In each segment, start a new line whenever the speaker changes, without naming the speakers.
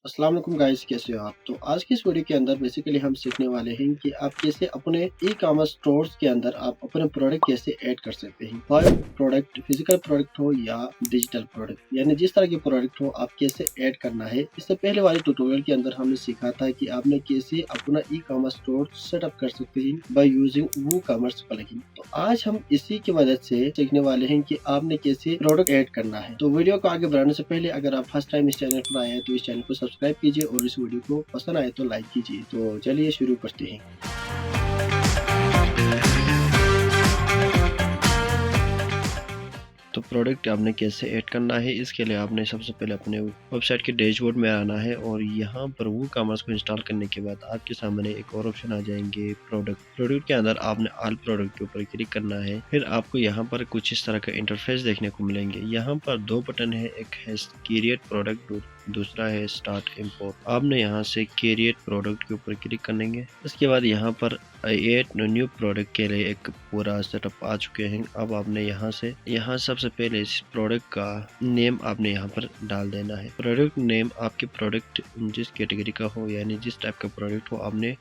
अस्सलाम वालेकुम गाइस, कैसे हो आप? तो आज की इस वीडियो के अंदर बेसिकली हम सीखने वाले हैं कि आप कैसे अपने ई कॉमर्स स्टोर्स के अंदर आप अपने प्रोडक्ट कैसे ऐड कर सकते हैं। कोई प्रोडक्ट फिजिकल प्रोडक्ट हो या डिजिटल प्रोडक्ट, यानी जिस तरह की प्रोडक्ट हो आप कैसे ऐड करना है। इससे पहले वाले ट्यूटोरियल के अंदर हमने सीखा था कि आपने कैसे अपना ई कॉमर्स स्टोर सेटअप कर सकते हैं बाय यूजिंग वो कॉमर्स प्लगइन। तो आज हम इसी की मदद से सीखने वाले हैं कि आपने कैसे प्रोडक्ट ऐड करना है। तो वीडियो को आगे बढ़ाने से पहले अगर आप फर्स्ट टाइम इस चैनल पर आए हैं तो इस चैनल को सब्सक्राइब कीजिए और इस वीडियो को पसंद आए तो लाइक कीजिए। तो चलिए शुरू करते हैं। तो प्रोडक्ट आपने कैसे ऐड करना है, इसके लिए आपने सबसे पहले अपने वेबसाइट के डैशबोर्ड में आना है और यहाँ पर वो कॉमर्स को इंस्टॉल करने के बाद आपके सामने एक और ऑप्शन आ जाएंगे प्रोडक्ट के अंदर आपने ऑल प्रोडक्ट के ऊपर क्लिक करना है। फिर आपको यहाँ पर कुछ इस तरह का इंटरफेस देखने को मिलेंगे। यहाँ पर दो बटन है, एक है क्रिएट प्रोडक्ट, दूसरा है स्टार्ट इंपोर्ट। आपने यहाँ से क्रिएट प्रोडक्ट के ऊपर क्लिक करेंगे। इसके बाद यहाँ पर ऐड न्यू प्रोडक्ट के लिए एक पूरा सेटअप आ चुके हैं। अब आपने यहाँ सबसे पहले इस प्रोडक्ट का नेम आपने यहाँ पर डाल देना है। प्रोडक्ट नेम आपके प्रोडक्ट जिस कैटेगरी का हो, यानी जिस टाइप का प्रोडक्ट हो, आपने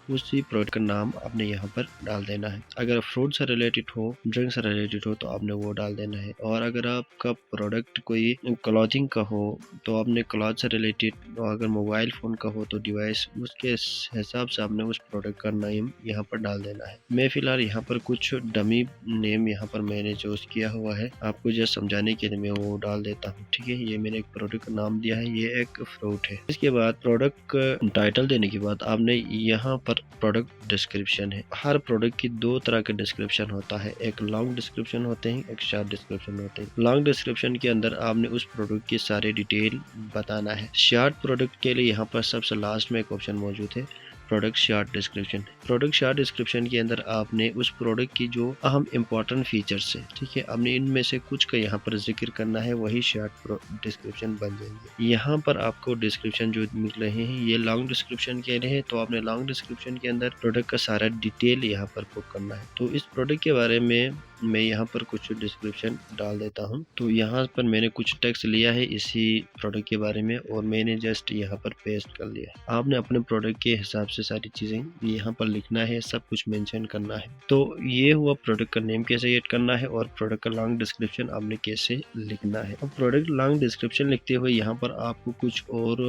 उसी प्रोडक्ट का नाम आपने यहाँ पर डाल देना है। अगर फ्रूट से रिलेटेड हो, ड्रिंक से रिलेटेड हो तो आपने वो डाल देना है। और अगर आपका प्रोडक्ट कोई क्लॉथिंग का हो तो आपने क्लॉथ से रिलेटेड, और अगर मोबाइल फ़ोन का हो तो डिवाइस, उसके हिसाब से आपने उस प्रोडक्ट का नेम यहाँ पर डाल देना है। मैं फ़िलहाल यहाँ पर कुछ डमी नेम यहाँ पर मैंने चूज़ किया हुआ है, आपको जस्ट समझाने के लिए मैं वो डाल देता हूँ। ठीक है, ये मैंने एक प्रोडक्ट का नाम दिया है, ये एक फ्रूट है। इसके बाद प्रोडक्ट का टाइटल देने के बाद आपने यहाँ पर प्रोडक्ट डिस्क्रिप्शन है। हर प्रोडक्ट की दो तरह का डिस्क्रिप्शन होता है, एक लॉन्ग डिस्क्रिप्शन होते हैं, एक शॉर्ट डिस्क्रिप्शन होते हैं। लॉन्ग डिस्क्रिप्शन के अंदर आपने उस प्रोडक्ट की सारी डिटेल बताना है। शॉर्ट प्रोडक्ट के लिए यहाँ पर सबसे लास्ट में एक ऑप्शन मौजूद है, product short description. Product short description के अंदर आपने उस प्रोडक्ट की जो अहम इंपॉर्टेंट फीचर्स है, ठीक है, आपने इनमें से कुछ का यहाँ पर जिक्र करना है, वही शॉर्ट डिस्क्रिप्शन बन जाएंगे। यहाँ पर आपको डिस्क्रिप्शन जो मिल रहे हैं ये लॉन्ग डिस्क्रिप्शन के लिए है, तो आपने लॉन्ग डिस्क्रिप्शन के अंदर प्रोडक्ट का सारा डिटेल यहाँ पर पुट करना है। तो इस प्रोडक्ट के बारे में मैं यहाँ पर कुछ डिस्क्रिप्शन डाल देता हूँ। तो यहाँ पर मैंने कुछ टेक्स्ट लिया है इसी प्रोडक्ट के बारे में और मैंने जस्ट यहाँ पर पेस्ट कर लिया है। आपने अपने प्रोडक्ट के हिसाब से सारी चीज़ें यहाँ पर लिखना है, सब कुछ मेंशन करना है। तो ये हुआ प्रोडक्ट का नेम कैसे ऐड करना है और प्रोडक्ट का लॉन्ग डिस्क्रिप्शन आपने कैसे लिखना है। अब प्रोडक्ट लॉन्ग डिस्क्रिप्शन लिखते हुए यहाँ पर आपको कुछ और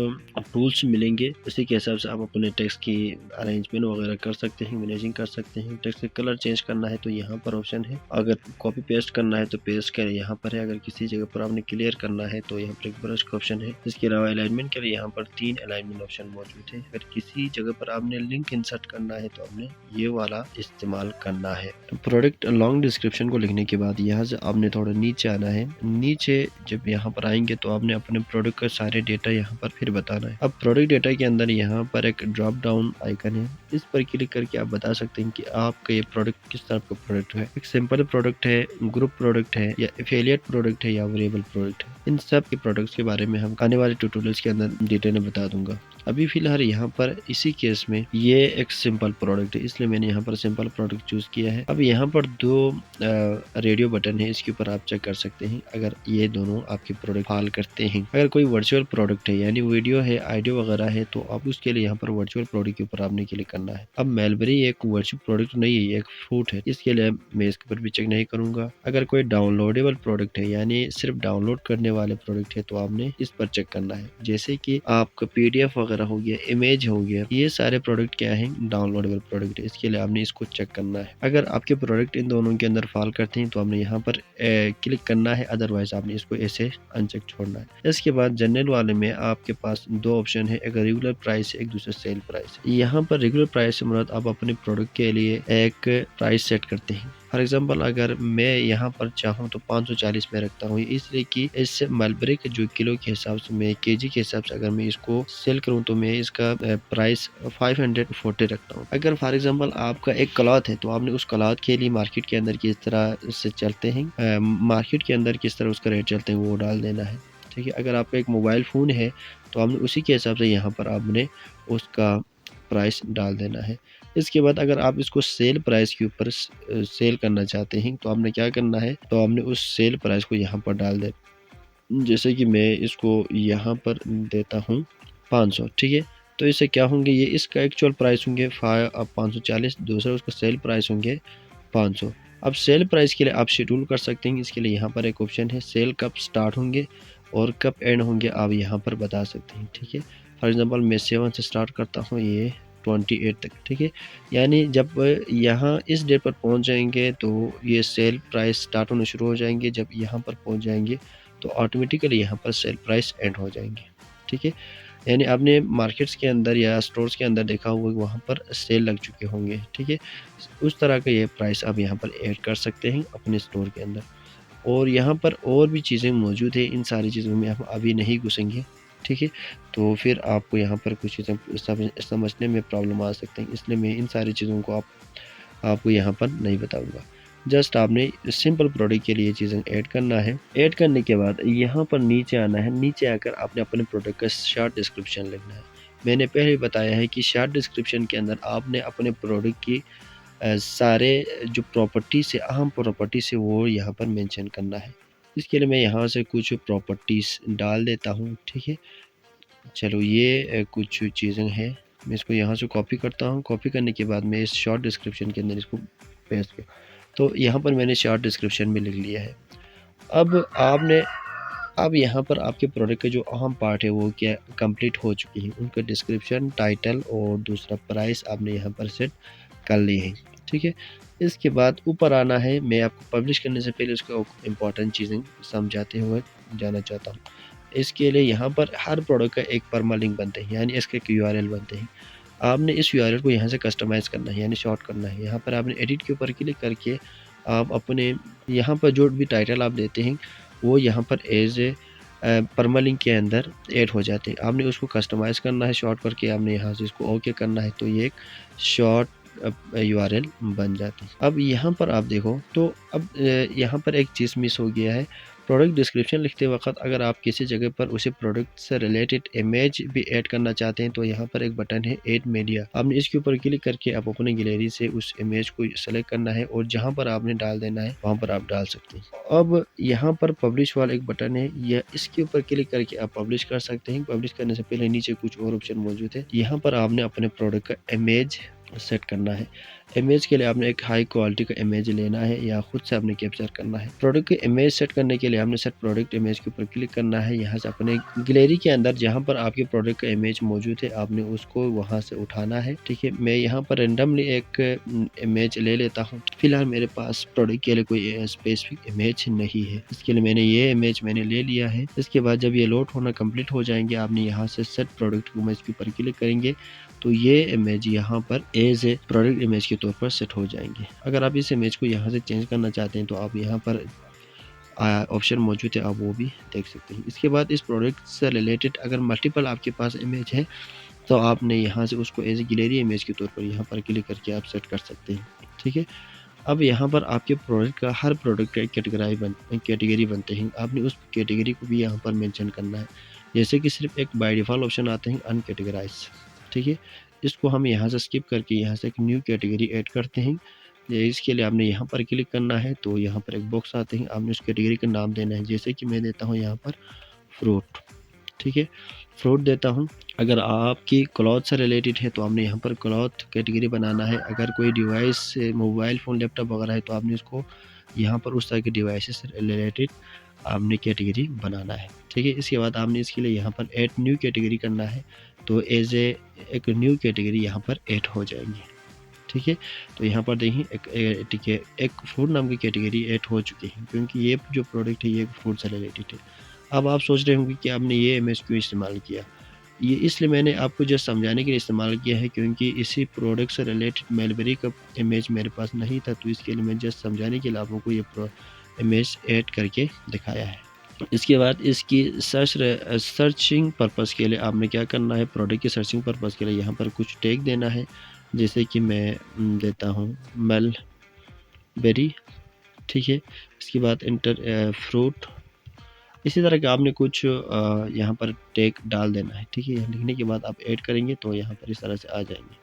टूल्स मिलेंगे, उसी के हिसाब से आप अपने टेक्स्ट की अरेंजमेंट वगैरह कर सकते हैं, मैनेजिंग कर सकते हैं। टेक्स्ट का कलर चेंज करना है तो यहाँ पर ऑप्शन है, अगर कॉपी पेस्ट करना है तो पेस्ट करें, यहाँ पर है। अगर किसी जगह पर आपने क्लियर करना है तो यहाँ पर एक ब्रश का ऑप्शन है। इसके अलावा अलाइनमेंट के लिए यहाँ पर 3 अलाइनमेंट ऑप्शन मौजूद है। अगर किसी जगह पर आपने लिंक इंसर्ट करना है तो आपने ये वाला इस्तेमाल करना है। प्रोडक्ट लॉन्ग डिस्क्रिप्शन को लिखने के बाद यहाँ से आपने थोड़ा नीचे आना है। नीचे जब यहाँ पर आएंगे तो आपने अपने प्रोडक्ट का सारे डेटा यहाँ पर फिर बताना है। अब प्रोडक्ट डेटा के अंदर यहाँ पर एक ड्रॉप डाउन आइकन है, इस पर क्लिक करके आप बता सकते हैं कि आपका ये प्रोडक्ट किस तरह का प्रोडक्ट है। एक सिंपल प्रोडक्ट है, ग्रुप प्रोडक्ट है, या एफिलिएट प्रोडक्ट है, या वेरिएबल प्रोडक्ट है। इन सब के प्रोडक्ट्स के बारे में हम आने वाले ट्यूटोरियल्स के अंदर डिटेल में बता दूंगा। अभी फिलहाल यहाँ पर इसी केस में ये एक सिंपल प्रोडक्ट है, इसलिए मैंने यहाँ पर सिंपल प्रोडक्ट चूज किया है। अब यहाँ पर दो रेडियो बटन है, इसके ऊपर आप चेक कर सकते हैं अगर ये दोनों आपके प्रोडक्ट फॉल करते हैं। अगर कोई वर्चुअल प्रोडक्ट है, यानी वीडियो है, ऑडियो वगैरह है, तो आप उसके लिए यहाँ पर वर्चुअल प्रोडक्ट के ऊपर आपने क्लिक करना है। अब मेलबेरी एक वर्चुअल प्रोडक्ट नहीं है, ये एक फ्रूट है, इसके लिए मैं इसके ऊपर भी चेक नहीं करूंगा। अगर कोई डाउनलोडेबल प्रोडक्ट है, यानी सिर्फ डाउनलोड करने वाले प्रोडक्ट है, तो आपने इस पर चेक करना है। जैसे कि आपका PDF वगैरह हो गया, इमेज हो गया, ये सारे प्रोडक्ट क्या है, डाउनलोडेबल प्रोडक्ट है, इसके लिए आपने इसको चेक करना है। अगर आपके प्रोडक्ट इन दोनों के अंदर फॉल करते हैं तो आपने यहाँ पर क्लिक करना है, अदरवाइज आपने इसको ऐसे अनचेक छोड़ना है। इसके बाद जनरल वाले में आपके पास दो ऑप्शन है, एक रेगुलर प्राइस है, एक दूसरा सेल प्राइस है। यहाँ पर रेगुलर प्राइस से मुराद आप अपने प्रोडक्ट के लिए एक प्राइस सेट करते हैं। फॉर एग्जांपल अगर मैं यहाँ पर चाहूँ तो 540 में रखता हूँ, इसलिए कि इससे मलबरी के जो किलो के हिसाब से, मैं केजी के हिसाब से अगर मैं इसको सेल करूँ तो मैं इसका प्राइस 540 रखता हूँ। अगर फॉर एग्जांपल आपका एक क्लॉथ है तो आपने उस क्लॉथ के लिए मार्केट के अंदर किस तरह से चलते हैं, मार्केट के अंदर किस तरह उसका रेट चलते हैं, वो डाल देना है। ठीक है, अगर आपका एक मोबाइल फ़ोन है तो आपने उसी के हिसाब से यहाँ पर आपने उसका प्राइस डाल देना है। इसके बाद अगर आप इसको सेल प्राइस के ऊपर सेल करना चाहते हैं तो आपने क्या करना है, तो आपने उस सेल प्राइस को यहाँ पर डाल दे। जैसे कि मैं इसको यहाँ पर देता हूँ 500, ठीक है। तो इससे क्या होंगे, ये इसका एक्चुअल प्राइस होंगे 540, दूसरा उसका सेल प्राइस होंगे 500। अब सेल प्राइस के लिए आप शेड्यूल कर सकते हैं, इसके लिए यहाँ पर एक ऑप्शन है, सेल कब स्टार्ट होंगे और कब एंड होंगे आप यहाँ पर बता सकते हैं, ठीक है। फॉर एग्ज़ाम्पल मैं 7 से स्टार्ट करता हूँ, ये 28 तक, ठीक है। यानी जब यहाँ इस डेट पर पहुँच जाएंगे तो ये सेल प्राइस स्टार्ट होने शुरू हो जाएंगे, जब यहाँ पर पहुँच जाएंगे तो ऑटोमेटिकली यहाँ पर सेल प्राइस एंड हो जाएंगे, ठीक है। यानी आपने मार्केट्स के अंदर या स्टोर्स के अंदर देखा होगा वहाँ पर सेल लग चुके होंगे, ठीक है। उस तरह का ये प्राइस आप यहाँ पर ऐड कर सकते हैं अपने स्टोर के अंदर। और यहाँ पर और भी चीज़ें मौजूद है, इन सारी चीज़ों में हम अभी नहीं घुसेंगे, ठीक है। तो फिर आपको यहाँ पर कुछ चीज़ें समझने में प्रॉब्लम आ सकते हैं, इसलिए मैं इन सारी चीज़ों को आपको यहाँ पर नहीं बताऊँगा। जस्ट आपने सिंपल प्रोडक्ट के लिए चीज़ें ऐड करना है। ऐड करने के बाद यहाँ पर नीचे आना है, नीचे आकर आपने अपने प्रोडक्ट का शॉर्ट डिस्क्रिप्शन लिखना है। मैंने पहले बताया है कि शॉर्ट डिस्क्रिप्शन के अंदर आपने अपने प्रोडक्ट की सारे जो प्रॉपर्टीज़ है, अहम प्रॉपर्टीज़ है, वो यहाँ पर मेंशन करना है। इसके लिए मैं यहाँ से कुछ प्रॉपर्टीज़ डाल देता हूँ, ठीक है। चलो ये कुछ चीज़ें हैं, मैं इसको यहाँ से कॉपी करता हूँ। कॉपी करने के बाद मैं इस शॉर्ट डिस्क्रिप्शन के अंदर इसको पेस्ट कर, तो यहाँ पर मैंने शॉर्ट डिस्क्रिप्शन भी लिख लिया है। अब यहाँ पर आपके प्रोडक्ट के जो अहम पार्ट है वो क्या कंप्लीट हो चुकी हैं, उनका डिस्क्रिप्शन, टाइटल और दूसरा प्राइस आपने यहाँ पर सेट कर लिए हैं, ठीक है। इसके बाद ऊपर आना है, मैं आपको पब्लिश करने से पहले उसको इम्पॉर्टेंट चीज़ें समझाते हुए जाना चाहता हूँ। इसके लिए यहाँ पर हर प्रोडक्ट का एक परमालिंक बनते हैं, यानी इसके एक यूआरएल बनते हैं। आपने इस यूआरएल को यहाँ से कस्टमाइज़ करना है, यानी शॉर्ट करना है। यहाँ पर आपने एडिट के ऊपर क्लिक करके आप अपने यहाँ पर जो भी टाइटल आप देते हैं वो यहाँ पर एज ए परमालिंक के अंदर ऐड हो जाते हैं। आपने उसको कस्टमाइज़ करना है शॉर्ट करके, आपने यहाँ से इसको ओके करना है, तो ये एक शॉर्ट यूआरएल बन जाती है। अब यहाँ पर आप देखो तो अब यहाँ पर एक चीज़ मिस हो गया है। प्रोडक्ट डिस्क्रिप्शन लिखते वक्त अगर आप किसी जगह पर उसी प्रोडक्ट से रिलेटेड इमेज भी ऐड करना चाहते हैं तो यहाँ पर एक बटन है ऐड मीडिया, आपने इसके ऊपर क्लिक करके आप अपने गैलरी से उस इमेज को सेलेक्ट करना है और जहाँ पर आपने डाल देना है वहाँ पर आप डाल सकते हैं। अब यहाँ पर पब्लिश वाला एक बटन है, या इसके ऊपर क्लिक करके आप पब्लिश कर सकते हैं। पब्लिश करने से पहले नीचे कुछ और ऑप्शन मौजूद है, यहाँ पर आपने अपने प्रोडक्ट का इमेज सेट करना है। इमेज के लिए आपने एक हाई क्वालिटी का इमेज लेना है या खुद से आपने कैप्चर करना है। प्रोडक्ट की इमेज सेट करने के लिए आपने सेट प्रोडक्ट इमेज के ऊपर क्लिक करना है। यहाँ से अपने गैलरी के अंदर जहाँ पर आपके प्रोडक्ट का इमेज मौजूद है आपने उसको वहाँ से उठाना है, ठीक है। मैं यहाँ पर रेंडमली एक इमेज ले लेता हूँ। फिलहाल मेरे पास प्रोडक्ट के लिए कोई स्पेसिफिक इमेज नहीं है, इसके लिए मैंने ये इमेज ले लिया है। इसके बाद जब ये लोड होना कंप्लीट हो जाएंगे आपने यहाँ से सेट प्रोडक्ट इमेज के ऊपर क्लिक करेंगे तो ये इमेज यहाँ पर एज ए प्रोडक्ट इमेज के तौर पर सेट हो जाएंगे। अगर आप इस इमेज को यहाँ से चेंज करना चाहते हैं तो आप यहाँ पर ऑप्शन मौजूद है, आप वो भी देख सकते हैं। इसके बाद इस प्रोडक्ट से रिलेटेड अगर मल्टीपल आपके पास इमेज है तो आपने यहाँ से उसको एज ए गैलरी इमेज के तौर पर यहाँ पर क्लिक करके आप सेट कर सकते हैं, ठीक है। अब यहाँ पर आपके प्रोडक्ट का हर प्रोडक्ट का एक कैटेगरी बनते हैं, आपने उस कैटेगरी को भी यहाँ पर मेंशन करना है। जैसे कि सिर्फ एक बाय डिफ़ॉल्ट ऑप्शन आते हैं अनकैटेगराइज, ठीक है। इसको हम यहाँ से स्किप करके यहाँ से एक न्यू कैटेगरी ऐड करते हैं। इसके लिए आपने यहाँ पर क्लिक करना है तो यहाँ पर एक बॉक्स आते हैं, आपने उस कैटेगरी का नाम देना है। जैसे कि मैं देता हूँ यहाँ पर फ्रूट, ठीक है, फ्रूट देता हूँ। अगर आपकी क्लॉथ से रिलेटेड है तो आपने यहाँ पर क्लॉथ कैटेगरी बनाना है। अगर कोई डिवाइस मोबाइल फ़ोन लैपटॉप वगैरह है तो आपने उसको यहाँ पर उस तरह के डिवाइसेस से रिलेटेड आपने कैटेगरी बनाना है, ठीक है। इसके बाद आपने इसके लिए यहाँ पर ऐड न्यू कैटेगरी करना है तो एज ए एक न्यू कैटेगरी यहाँ पर ऐड हो जाएंगी, ठीक है। तो यहाँ पर देखिए ठीक है, एक फूड नाम की कैटेगरी ऐड हो चुकी है क्योंकि ये जो प्रोडक्ट है ये फूड से रिलेटेड है। अब आप सोच रहे होंगे कि आपने ये इमेज क्यों इस्तेमाल किया। ये इसलिए मैंने आपको जस्ट समझाने के लिए इस्तेमाल किया है क्योंकि इसी प्रोडक्ट से रिलेटेड मेलबेरी का इमेज मेरे पास नहीं था, तो इसके लिए मैं जस्ट समझाने के लिए आप लोगों को ये इमेज ऐड करके दिखाया है। इसके बाद इसकी सर्चिंग पर्पज़ के लिए आपने क्या करना है, प्रोडक्ट की सर्चिंग पर्पज़ के लिए यहाँ पर कुछ टैग देना है। जैसे कि मैं देता हूँ मेलबेरी, ठीक है। इसके बाद इंटर फ्रूट, इसी तरह का आपने कुछ यहाँ पर टैग डाल देना है, ठीक है। यहाँ लिखने के बाद आप ऐड करेंगे तो यहाँ पर इस तरह से आ जाएंगे।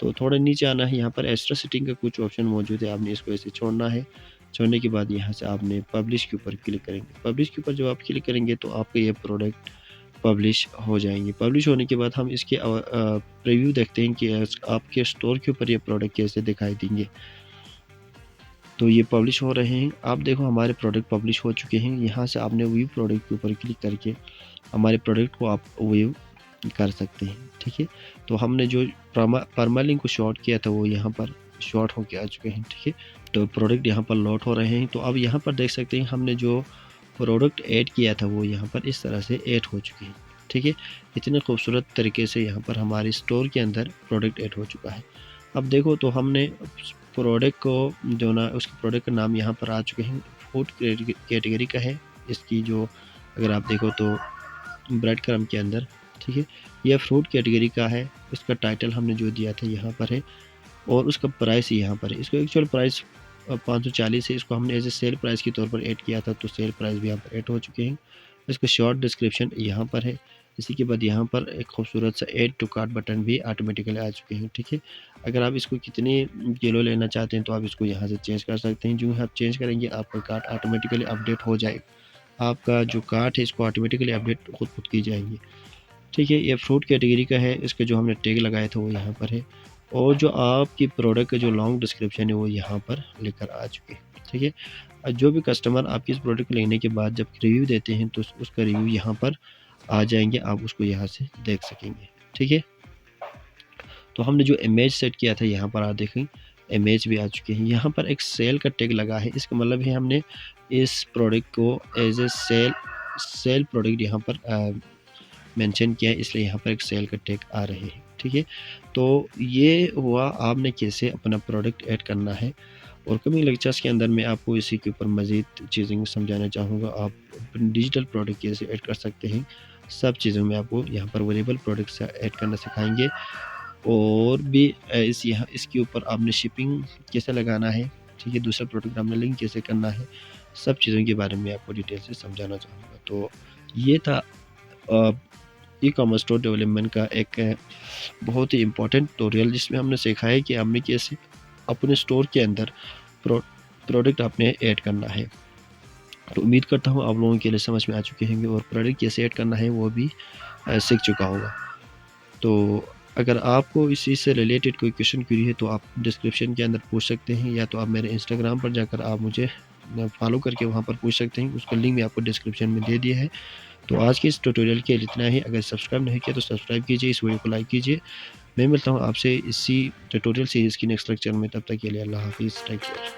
तो थोड़ा नीचे आना है, यहाँ पर एक्स्ट्रा सेटिंग का कुछ ऑप्शन मौजूद है, आपने इसको ऐसे छोड़ना है। छोड़ने के बाद यहाँ से आपने पब्लिश के ऊपर क्लिक करेंगे। पब्लिश के ऊपर जब आप क्लिक करेंगे तो आपका ये प्रोडक्ट पब्लिश हो जाएंगे। पब्लिश होने के बाद हम इसके प्रीव्यू देखते हैं कि आपके स्टोर के ऊपर ये प्रोडक्ट कैसे दिखाई देंगे। तो ये पब्लिश हो रहे हैं, आप देखो हमारे प्रोडक्ट पब्लिश हो चुके हैं। यहाँ से आपने व्यू प्रोडक्ट के ऊपर क्लिक करके हमारे प्रोडक्ट को आप व्यू कर सकते हैं। ठीक है, तो हमने जो परमालिंक को शॉर्ट किया था वो यहाँ पर शॉर्ट होके आ चुके हैं। ठीक है, तो प्रोडक्ट यहाँ पर लोड हो रहे हैं। तो अब यहाँ पर देख सकते हैं हमने जो प्रोडक्ट ऐड किया था वो यहाँ पर इस तरह से ऐड हो चुके हैं। ठीक है, इतने खूबसूरत तरीके से यहाँ पर हमारे स्टोर के अंदर प्रोडक्ट ऐड हो चुका है। अब देखो तो हमने प्रोडक्ट को जो ना उसके प्रोडक्ट का नाम यहाँ पर आ चुके हैं, फूड कैटेगरी का है। इसकी जो अगर आप देखो तो ब्रेड क्रम के अंदर, ठीक है, यह फ्रूट कैटेगरी का है। इसका टाइटल हमने जो दिया था यहाँ पर है और उसका प्राइस यहाँ पर है। इसको एक्चुअल प्राइस 540 है। इसको हमने एज ए सेल प्राइस के तौर पर ऐड किया था, तो सेल प्राइस भी यहाँ पर ऐड हो चुके हैं। इसका शॉर्ट डिस्क्रिप्शन यहाँ पर है। इसी के बाद यहाँ पर एक खूबसूरत सा ऐड टू कार्ट बटन भी ऑटोमेटिकली आ चुके हैं। ठीक है, अगर आप इसको कितने किलो लेना चाहते हैं तो आप इसको यहाँ से चेंज कर सकते हैं। जो आप चेंज करेंगे आपका कार्ट ऑटोमेटिकली अपडेट हो जाएगा। आपका जो कार्ट है इसको ऑटोमेटिकली अपडेट खुद की जाएंगी। ठीक है, ये फ्रूट कैटेगरी का है। इसके जो हमने टैग लगाया था वो यहाँ पर है और जो आपकी प्रोडक्ट का जो लॉन्ग डिस्क्रिप्शन है वो यहाँ पर लेकर आ चुके हैं। ठीक है, जो भी कस्टमर आपकी इस प्रोडक्ट को लेने के बाद जब रिव्यू देते हैं तो उसका रिव्यू यहाँ पर आ जाएंगे, आप उसको यहाँ से देख सकेंगे। ठीक है, तो हमने जो इमेज सेट किया था यहाँ पर आप देखें इमेज भी आ चुके हैं। यहाँ पर एक सेल का टैग लगा है, इसका मतलब है हमने इस प्रोडक्ट को एज ए सेल प्रोडक्ट यहाँ पर मेंशन किया है, इसलिए यहाँ पर एक सेल का टैग आ रहे हैं। ठीक है, तो ये हुआ आपने कैसे अपना प्रोडक्ट ऐड करना है। और कमिंग लेक्चर्स के अंदर मैं आपको इसी के ऊपर मज़ीद चीज़ें समझाना चाहूँगा। आप डिजिटल प्रोडक्ट कैसे ऐड कर सकते हैं, सब चीज़ों में आपको यहाँ पर वेरिएबल प्रोडक्ट्स ऐड करना सिखाएंगे। और भी इसके ऊपर आपने शिपिंग कैसे लगाना है, ठीक है, दूसरा प्रोडक्ट आपने लिंक कैसे करना है, सब चीज़ों के बारे में आपको डिटेल से समझाना चाहूँगा। तो ये था ई कॉमर्स स्टोर डेवलपमेंट का एक बहुत ही इम्पोर्टेंट ट्यूटोरियल, जिसमें हमने सीखा है कि हमने कैसे अपने स्टोर के अंदर प्रोडक्ट आपने ऐड करना है। तो उम्मीद करता हूँ आप लोगों के लिए समझ में आ चुके होंगे और प्रोडक्ट कैसे ऐड करना है वो भी सीख चुका होगा। तो अगर आपको इसी से रिलेटेड कोई क्वेश्चन क्वेरी है तो आप डिस्क्रिप्शन के अंदर पूछ सकते हैं, या तो आप मेरे इंस्टाग्राम पर जाकर आप मुझे फॉलो करके वहाँ पर पूछ सकते हैं। उसका लिंक मैं आपको डिस्क्रिप्शन में दे दिया है। तो आज के इस ट्यूटोरियल के लिए इतना ही। अगर सब्सक्राइब नहीं किया तो सब्सक्राइब कीजिए, इस वीडियो को लाइक कीजिए। मैं मिलता हूँ आपसे इसी ट्यूटोरियल सीरीज़ की नेक्स्ट लेक्चर में, तब तक के लिए अल्लाह हाफिज़, टेक केयर।